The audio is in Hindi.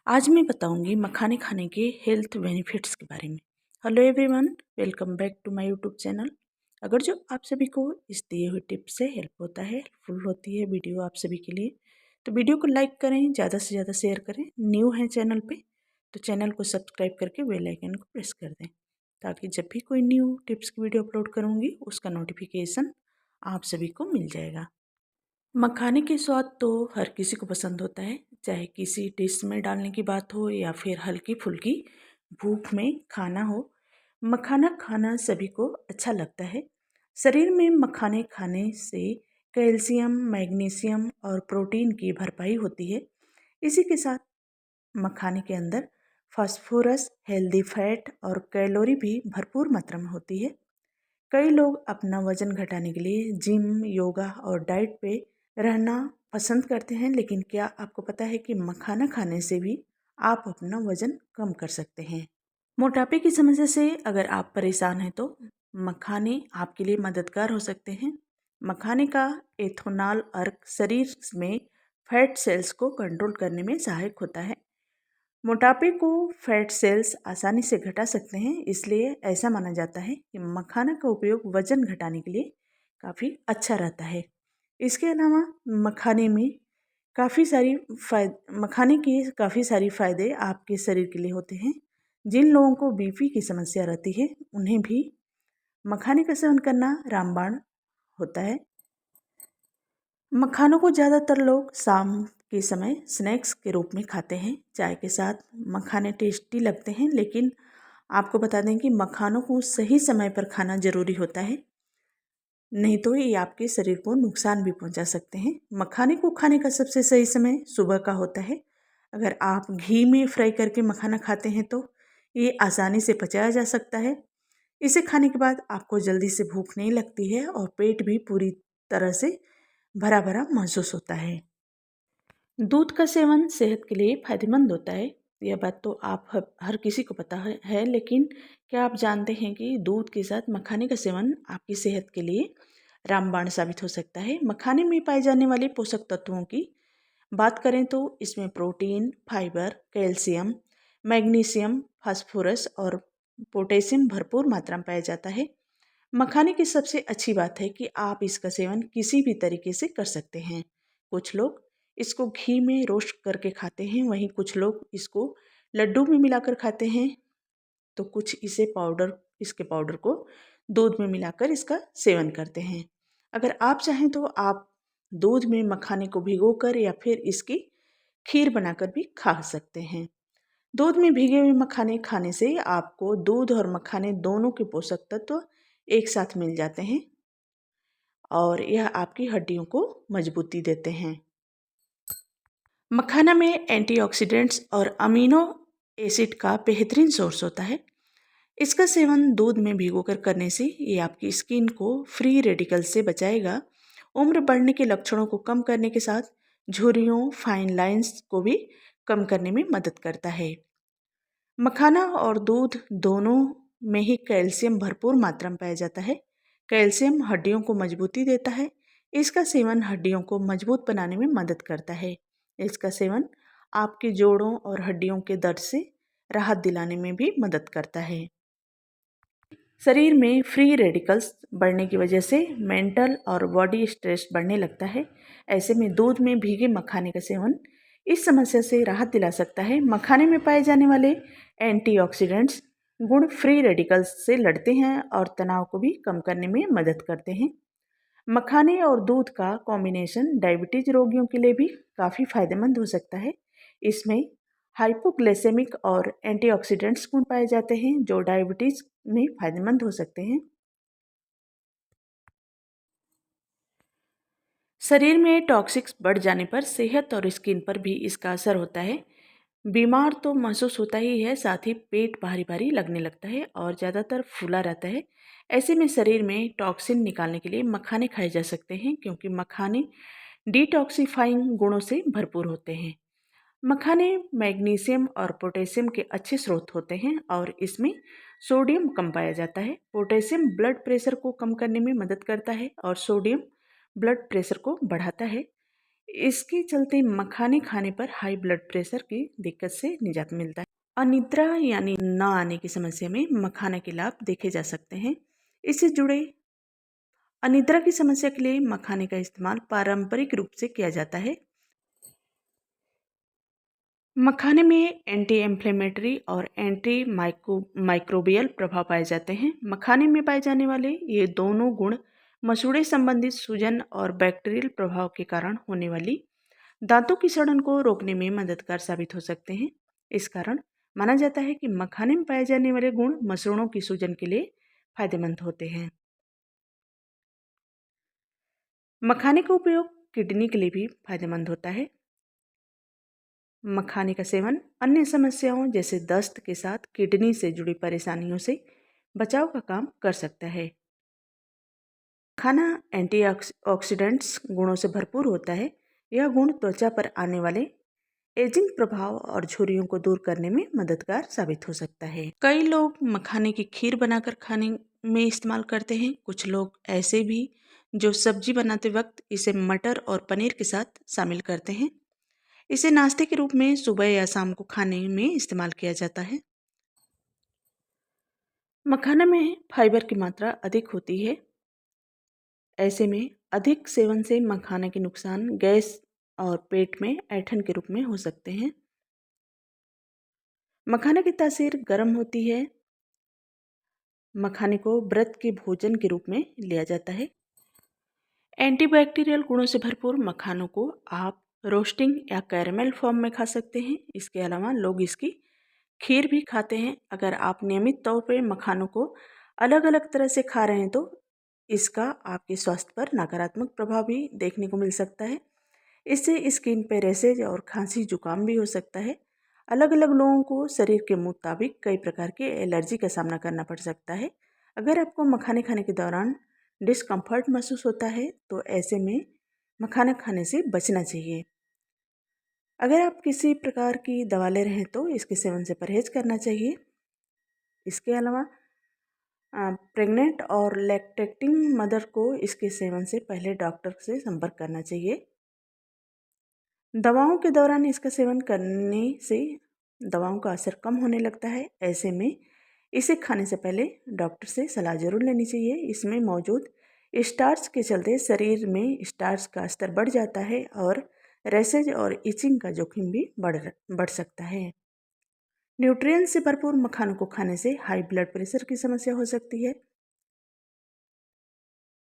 आज मैं बताऊंगी मखाने खाने के हेल्थ बेनिफिट्स के बारे में। Hello everyone, welcome back to my YouTube channel. अगर जो आप सभी को इस दिए हुए टिप्स से हेल्प होता है, हेल्पफुल होती है वीडियो आप सभी के लिए, तो वीडियो को लाइक करें, ज़्यादा से ज़्यादा शेयर करें। न्यू है चैनल पे तो चैनल को सब्सक्राइब करके बेल आइकन को प्रेस कर दें, ताकि जब भी कोई न्यू टिप्स की वीडियो अपलोड करूँगी उसका नोटिफिकेशन आप सभी को मिल जाएगा। मखाने के स्वाद तो हर किसी को पसंद होता है, चाहे किसी डिश में डालने की बात हो या फिर हल्की फुल्की भूख में खाना हो। मखाना खाना सभी को अच्छा लगता है। शरीर में मखाने खाने से कैल्शियम, मैग्नीशियम और प्रोटीन की भरपाई होती है। इसी के साथ मखाने के अंदर फास्फोरस, हेल्दी फैट और कैलोरी भी भरपूर मात्रा में होती है। कई लोग अपना वजन घटाने के लिए जिम, योगा और डाइट पे रहना पसंद करते हैं, लेकिन क्या आपको पता है कि मखाना खाने से भी आप अपना वजन कम कर सकते हैं। मोटापे की समस्या से अगर आप परेशान हैं तो मखाने आपके लिए मददगार हो सकते हैं। मखाने का एथोनाल अर्क शरीर में फैट सेल्स को कंट्रोल करने में सहायक होता है। मोटापे को फैट सेल्स आसानी से घटा सकते हैं, इसलिए ऐसा माना जाता है कि मखाना का उपयोग वजन घटाने के लिए काफ़ी अच्छा रहता है। इसके अलावा मखाने में मखाने के काफ़ी सारी फ़ायदे आपके शरीर के लिए होते हैं। जिन लोगों को बीपी की समस्या रहती है उन्हें भी मखाने का सेवन करना रामबाण होता है। मखानों को ज़्यादातर लोग शाम के समय स्नैक्स के रूप में खाते हैं। चाय के साथ मखाने टेस्टी लगते हैं, लेकिन आपको बता दें कि मखानों को सही समय पर खाना ज़रूरी होता है, नहीं तो ये आपके शरीर को नुकसान भी पहुंचा सकते हैं। मखाने को खाने का सबसे सही समय सुबह का होता है। अगर आप घी में फ्राई करके मखाना खाते हैं तो ये आसानी से पचाया जा सकता है। इसे खाने के बाद आपको जल्दी से भूख नहीं लगती है और पेट भी पूरी तरह से भरा भरा महसूस होता है। दूध का सेवन सेहत के लिए फायदेमंद होता है। यह बात तो आप हर किसी को पता है, लेकिन क्या आप जानते हैं कि दूध के साथ मखाने का सेवन आपकी सेहत के लिए रामबाण साबित हो सकता है। मखाने में पाए जाने वाले पोषक तत्वों की बात करें तो इसमें protein, fibre, calcium, magnesium, phosphorus और पोटेशियम भरपूर मात्रा में पाया जाता है। मखाने की सबसे अच्छी बात है कि आप इसका सेवन किसी भी तरीके से कर सकते हैं। कुछ लोग इसको घी में रोस्ट करके खाते हैं, वहीं कुछ लोग इसको लड्डू में मिलाकर खाते हैं, तो कुछ इसके पाउडर को दूध में मिलाकर इसका सेवन करते हैं। अगर आप चाहें तो आप दूध में मखाने को भिगोकर या फिर इसकी खीर बनाकर भी खा सकते हैं। दूध में भीगे हुए मखाने खाने से आपको दूध और मखाने दोनों के पोषक तत्व एक साथ मिल जाते हैं और यह आपकी हड्डियों को मजबूती देते हैं। मखाना में एंटीऑक्सीडेंट्स और अमीनो एसिड का बेहतरीन सोर्स होता है। इसका सेवन दूध में भिगोकर करने से ये आपकी स्किन को फ्री रेडिकल से बचाएगा। उम्र बढ़ने के लक्षणों को कम करने के साथ झुर्रियों, फाइन लाइंस को भी कम करने में मदद करता है। मखाना और दूध दोनों में ही कैल्शियम भरपूर मात्रा में पाया जाता है। कैल्शियम हड्डियों को मजबूती देता है। इसका सेवन हड्डियों को मजबूत बनाने में मदद करता है। इसका सेवन आपके जोड़ों और हड्डियों के दर्द से राहत दिलाने में भी मदद करता है। शरीर में फ्री रेडिकल्स बढ़ने की वजह से मेंटल और बॉडी स्ट्रेस बढ़ने लगता है। ऐसे में दूध में भीगे मखाने का सेवन इस समस्या से राहत दिला सकता है। मखाने में पाए जाने वाले एंटीऑक्सीडेंट्स गुण फ्री रेडिकल्स से लड़ते हैं और तनाव को भी कम करने में मदद करते हैं। मखाने और दूध का कॉम्बिनेशन डायबिटीज रोगियों के लिए भी काफ़ी फायदेमंद हो सकता है। इसमें हाइपोग्लाइसेमिक और एंटीऑक्सीडेंट्स गुण पाए जाते हैं जो डायबिटीज में फायदेमंद हो सकते हैं। शरीर में टॉक्सिक्स बढ़ जाने पर सेहत और स्किन पर भी इसका असर होता है। बीमार तो महसूस होता ही है, साथ ही पेट भारी भारी लगने लगता है और ज़्यादातर फूला रहता है। ऐसे में शरीर में टॉक्सिन निकालने के लिए मखाने खाए जा सकते हैं, क्योंकि मखाने डिटॉक्सिफाइंग गुणों से भरपूर होते हैं। मखाने मैग्नीशियम और पोटेशियम के अच्छे स्रोत होते हैं और इसमें सोडियम कम पाया जाता है। पोटेशियम ब्लड प्रेशर को कम करने में मदद करता है और सोडियम ब्लड प्रेशर को बढ़ाता है। इसके चलते मखाने खाने पर हाई ब्लड प्रेशर की दिक्कत से निजात मिलता है। अनिद्रा यानी न आने की समस्या में मखाने के लाभ देखे जा सकते हैं। इससे जुड़े अनिद्रा की समस्या के लिए मखाने का इस्तेमाल पारंपरिक रूप से किया जाता है। मखाने में एंटी एम्फ्लेमेटरी और एंटी माइक्रोबियल प्रभाव पाए जाते हैं। मखाने में पाए जाने वाले ये दोनों गुण मसूड़े संबंधित सूजन और बैक्टीरियल प्रभाव के कारण होने वाली दांतों की सड़न को रोकने में मददगार साबित हो सकते हैं। इस कारण माना जाता है कि मखाने में पाए जाने वाले गुण मसूड़ों की सूजन के लिए फायदेमंद होते हैं। मखाने का उपयोग किडनी के लिए भी फायदेमंद होता है। मखाने का सेवन अन्य समस्याओं जैसे दस्त के साथ किडनी से जुड़ी परेशानियों से बचाव का काम कर सकता है। खाना एंटीऑक्सीडेंट्स गुणों से भरपूर होता है। यह गुण त्वचा पर आने वाले एजिंग प्रभाव और झुर्रियों को दूर करने में मददगार साबित हो सकता है। कई लोग मखाने की खीर बनाकर खाने में इस्तेमाल करते हैं। कुछ लोग ऐसे भी जो सब्जी बनाते वक्त इसे मटर और पनीर के साथ शामिल करते हैं। इसे नाश्ते के रूप में सुबह या शाम को खाने में इस्तेमाल किया जाता है। मखाना में फाइबर की मात्रा अधिक होती है। ऐसे में अधिक सेवन से मखाने के नुकसान गैस और पेट में ऐंठन के रूप में हो सकते हैं। मखाने की तासीर गर्म होती है। मखाने को व्रत के भोजन के रूप में लिया जाता है। एंटीबैक्टीरियल गुणों से भरपूर मखानों को आप रोस्टिंग या कैरमेल फॉर्म में खा सकते हैं। इसके अलावा लोग इसकी खीर भी खाते हैं। अगर आप नियमित तौर पे मखानों को अलग अलग तरह से खा रहे हैं तो इसका आपके स्वास्थ्य पर नकारात्मक प्रभाव भी देखने को मिल सकता है। इससे स्किन पे रैशेज और खांसी जुकाम भी हो सकता है। अलग अलग लोगों को शरीर के मुताबिक कई प्रकार के एलर्जी का सामना करना पड़ सकता है। अगर आपको मखाने खाने के दौरान डिस्कम्फर्ट महसूस होता है तो ऐसे में मखाना खाने से बचना चाहिए। अगर आप किसी प्रकार की दवा ले रहे हैं तो इसके सेवन से परहेज करना चाहिए। इसके अलावा प्रेग्नेंट और लैक्टेटिंग मदर को इसके सेवन से पहले डॉक्टर से संपर्क करना चाहिए। दवाओं के दौरान इसका सेवन करने से दवाओं का असर कम होने लगता है। ऐसे में इसे खाने से पहले डॉक्टर से सलाह जरूर लेनी चाहिए। इसमें मौजूद स्टार्च के चलते शरीर में स्टार्च का स्तर बढ़ जाता है और रैशेज और इचिंग का जोखिम भी बढ़ सकता है। न्यूट्रिएंट्स से भरपूर मखानों को खाने से हाई ब्लड प्रेशर की समस्या हो सकती है।